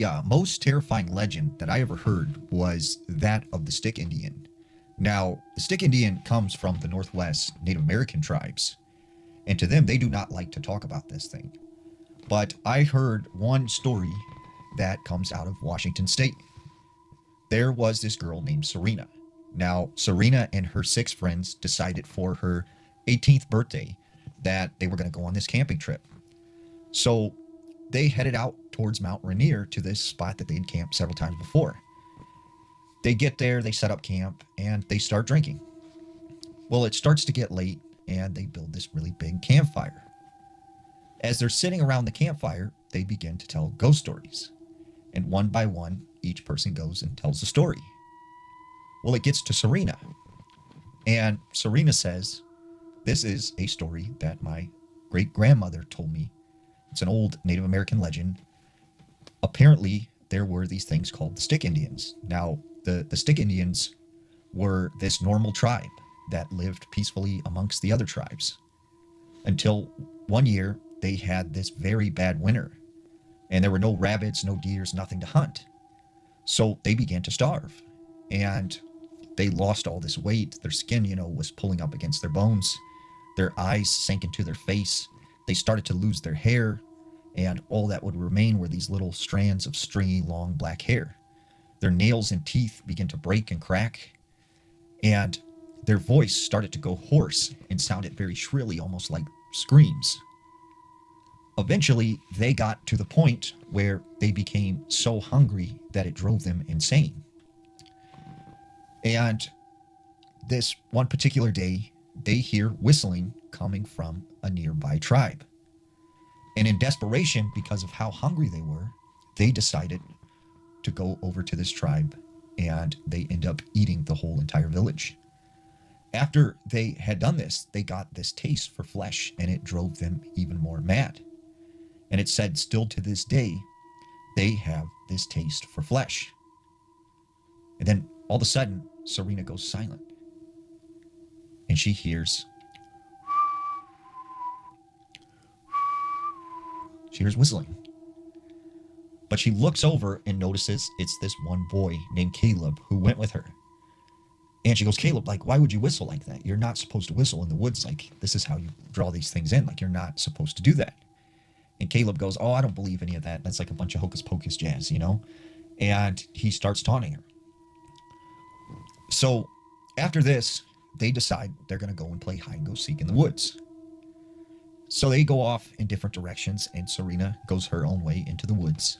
Yeah, most terrifying legend that I ever heard was that of the Stick Indian. Now, the Stick Indian comes from the Northwest Native American tribes, and to them, they do not like to talk about this thing. But I heard one story that comes out of Washington State. There was this girl named Serena. Now, Serena and her six friends decided for her 18th birthday that they were going to go on this camping trip. So they headed out towards Mount Rainier to this spot that they'd camped several times before. They get there, they set up camp, and they start drinking. Well, it starts to get late, and they build this really big campfire. As they're sitting around the campfire, they begin to tell ghost stories. And one by one, each person goes and tells a story. Well, it gets to Serena. And Serena says, "This is a story that my great grandmother told me. It's an old Native American legend. Apparently, there were these things called the Stick Indians. Now, the Stick Indians were this normal tribe that lived peacefully amongst the other tribes until one year they had this very bad winter, and there were no rabbits, no deers, nothing to hunt. So they began to starve, and they lost all this weight. Their skin, was pulling up against their bones. Their eyes sank into their face. They started to lose their hair, and all that would remain were these little strands of stringy, long black hair. Their nails and teeth began to break and crack, and their voice started to go hoarse and sounded very shrilly, almost like screams. Eventually, they got to the point where they became so hungry that it drove them insane. And this one particular day, they hear whistling coming from a nearby tribe. And in desperation, because of how hungry they were, they decided to go over to this tribe, and they end up eating the whole entire village. After they had done this, they got this taste for flesh, and it drove them even more mad. And it's said still to this day, they have this taste for flesh. And then all of a sudden, Serena goes silent, and she hears whistling. But she looks over and notices it's this one boy named Caleb who went with her. And she goes, "Caleb, why would you whistle like that? You're not supposed to whistle in the woods. This is how you draw these things in. You're not supposed to do that." And Caleb goes, "Oh, I don't believe any of that. That's like a bunch of hocus pocus jazz, And he starts taunting her. So after this, they decide they're going to go and play hide and go seek in the woods. So they go off in different directions, and Serena goes her own way into the woods.